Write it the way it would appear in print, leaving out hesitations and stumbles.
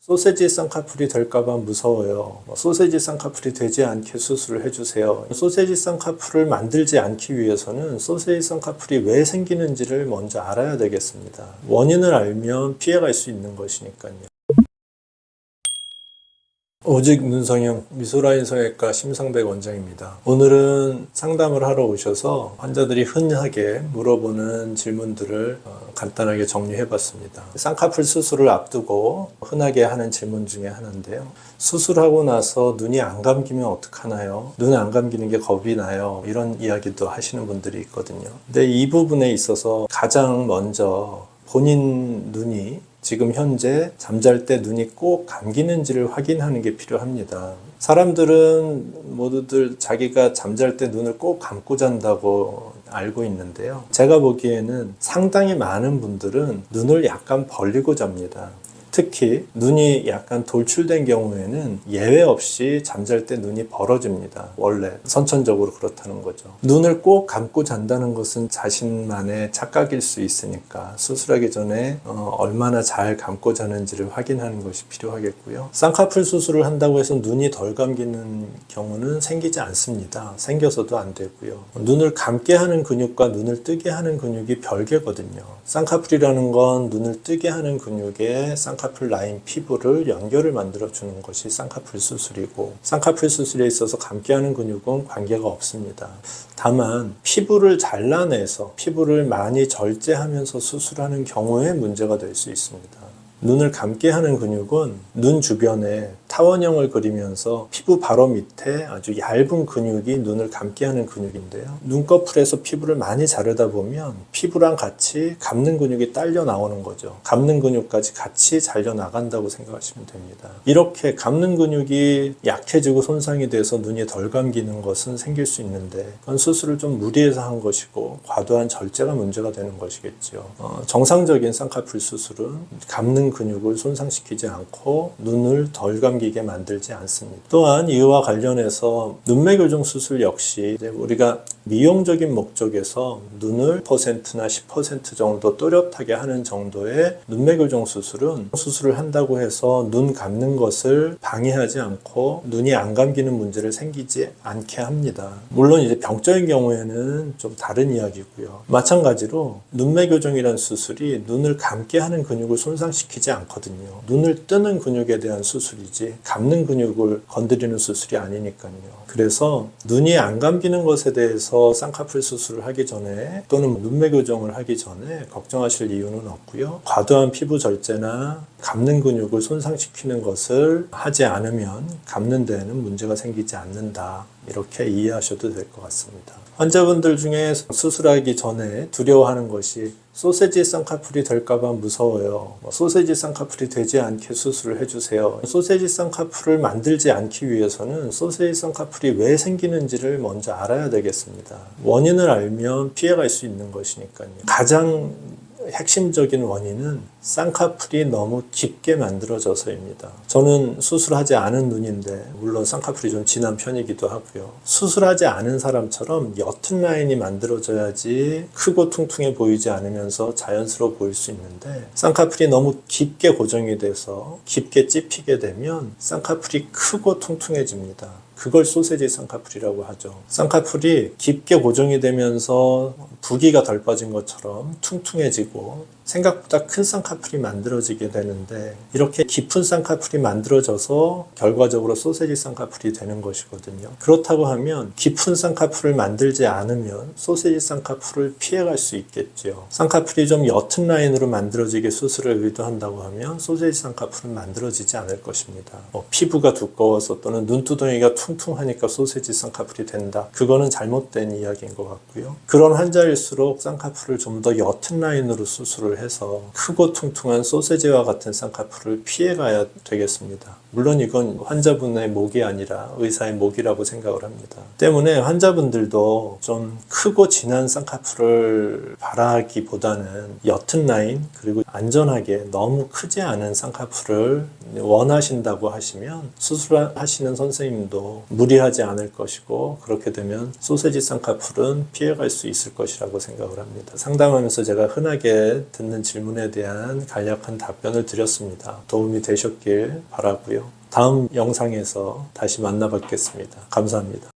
소세지 쌍꺼풀이 될까봐 무서워요. 소세지 쌍꺼풀이 되지 않게 수술을 해주세요. 소세지 쌍꺼풀을 만들지 않기 위해서는 소세지 쌍꺼풀이 왜 생기는지를 먼저 알아야 되겠습니다. 원인을 알면 피해갈 수 있는 것이니까요. 오직 눈성형 미소라인 성형외과 심상백 원장입니다. 오늘은 상담을 하러 오셔서 환자들이 흔하게 물어보는 질문들을 간단하게 정리해봤습니다. 쌍꺼풀 수술을 앞두고 흔하게 하는 질문 중에 하나인데요. 수술하고 나서 눈이 안 감기면 어떡하나요? 눈 안 감기는 게 겁이 나요. 이런 이야기도 하시는 분들이 있거든요. 근데 이 부분에 있어서 가장 먼저 본인 눈이 지금 현재 잠잘 때 눈이 꼭 감기는지를 확인하는 게 필요합니다. 사람들은 모두들 자기가 잠잘 때 눈을 꼭 감고 잔다고 알고 있는데요. 제가 보기에는 상당히 많은 분들은 눈을 약간 벌리고 잡니다. 특히 눈이 약간 돌출된 경우에는 예외 없이 잠잘 때 눈이 벌어집니다. 원래 선천적으로 그렇다는 거죠. 눈을 꼭 감고 잔다는 것은 자신만의 착각일 수 있으니까 수술하기 전에 얼마나 잘 감고 자는지를 확인하는 것이 필요하겠고요. 쌍꺼풀 수술을 한다고 해서 눈이 덜 감기는 경우는 생기지 않습니다. 생겨서도 안 되고요. 눈을 감게 하는 근육과 눈을 뜨게 하는 근육이 별개거든요. 쌍꺼풀이라는 건 눈을 뜨게 하는 근육에 쌍꺼풀 라인 피부를 연결을 만들어 주는 것이 쌍꺼풀 수술이고, 쌍꺼풀 수술에 있어서 감게 하는 근육은 관계가 없습니다. 다만 피부를 잘라내서 피부를 많이 절제하면서 수술하는 경우에 문제가 될 수 있습니다. 눈을 감게 하는 근육은 눈 주변에 타원형을 그리면서 피부 바로 밑에 아주 얇은 근육이 눈을 감게 하는 근육인데요. 눈꺼풀에서 피부를 많이 자르다 보면 피부랑 같이 감는 근육이 딸려 나오는 거죠. 감는 근육까지 같이 잘려 나간다고 생각하시면 됩니다. 이렇게 감는 근육이 약해지고 손상이 돼서 눈이 덜 감기는 것은 생길 수 있는데, 그건 수술을 좀 무리해서 한 것이고 과도한 절제가 문제가 되는 것이겠죠. 정상적인 쌍꺼풀 수술은 감는 근육을 손상시키지 않고 눈을 덜 감기게 만들지 않습니다. 또한 이와 관련해서 눈매 교정 수술 역시 우리가 미용적인 목적에서 눈을 10%나 10% 정도 또렷하게 하는 정도의 눈매 교정 수술은 수술을 한다고 해서 눈 감는 것을 방해하지 않고 눈이 안 감기는 문제를 생기지 않게 합니다. 물론 이제 병적인 경우에는 좀 다른 이야기고요. 마찬가지로 눈매 교정이라는 수술이 눈을 감게 하는 근육을 손상시키지 않거든요. 눈을 뜨는 근육에 대한 수술이지 감는 근육을 건드리는 수술이 아니니까요. 그래서 눈이 안 감기는 것에 대해서 쌍꺼풀 수술을 하기 전에 또는 눈매 교정을 하기 전에 걱정하실 이유는 없고요. 과도한 피부 절제나 감는 근육을 손상시키는 것을 하지 않으면 감는 데에는 문제가 생기지 않는다. 이렇게 이해하셔도 될 것 같습니다. 환자분들 중에 수술하기 전에 두려워하는 것이 소세지 쌍꺼풀이 될까봐 무서워요. 소세지 쌍꺼풀이 되지 않게 수술을 해주세요. 소세지 쌍꺼풀을 만들지 않기 위해서는 소세지 쌍꺼풀이 왜 생기는지를 먼저 알아야 되겠습니다. 원인을 알면 피해갈 수 있는 것이니까요. 가장 핵심적인 원인은 쌍꺼풀이 너무 깊게 만들어져서입니다. 저는 수술하지 않은 눈인데 물론 쌍꺼풀이 좀 진한 편이기도 하고요. 수술하지 않은 사람처럼 옅은 라인이 만들어져야지 크고 퉁퉁해 보이지 않으면서 자연스러워 보일 수 있는데, 쌍꺼풀이 너무 깊게 고정이 돼서 깊게 찝히게 되면 쌍꺼풀이 크고 퉁퉁해집니다. 그걸 소세지 쌍꺼풀이라고 하죠. 쌍꺼풀이 깊게 고정이 되면서 부기가 덜 빠진 것처럼 퉁퉁해지고 생각보다 큰 쌍꺼풀이 만들어지게 되는데, 이렇게 깊은 쌍꺼풀이 만들어져서 결과적으로 소세지 쌍꺼풀이 되는 것이거든요. 그렇다고 하면 깊은 쌍꺼풀을 만들지 않으면 소세지 쌍꺼풀을 피해갈 수 있겠죠. 쌍꺼풀이 좀 옅은 라인으로 만들어지게 수술을 의도한다고 하면 소세지 쌍꺼풀은 만들어지지 않을 것입니다. 피부가 두꺼워서 또는 눈두덩이가 퉁퉁하니까 소세지 쌍꺼풀이 된다. 그거는 잘못된 이야기인 것 같고요. 그런 환자일수록 쌍꺼풀을 좀 더 옅은 라인으로 수술을 해서 크고 퉁퉁한 소세지와 같은 쌍꺼풀을 피해가야 되겠습니다. 물론 이건 환자분의 목이 아니라 의사의 목이라고 생각을 합니다. 때문에 환자분들도 좀 크고 진한 쌍꺼풀을 바라기보다는 옅은 라인, 그리고 안전하게 너무 크지 않은 쌍꺼풀을 원하신다고 하시면 수술하시는 선생님도 무리하지 않을 것이고, 그렇게 되면 소세지 쌍꺼풀은 피해갈 수 있을 것이라고 생각을 합니다. 상담하면서 제가 흔하게 듣는 듣는 질문에 대한 간략한 답변을 드렸습니다. 도움이 되셨길 바라고요. 다음 영상에서 다시 만나 뵙겠습니다. 감사합니다.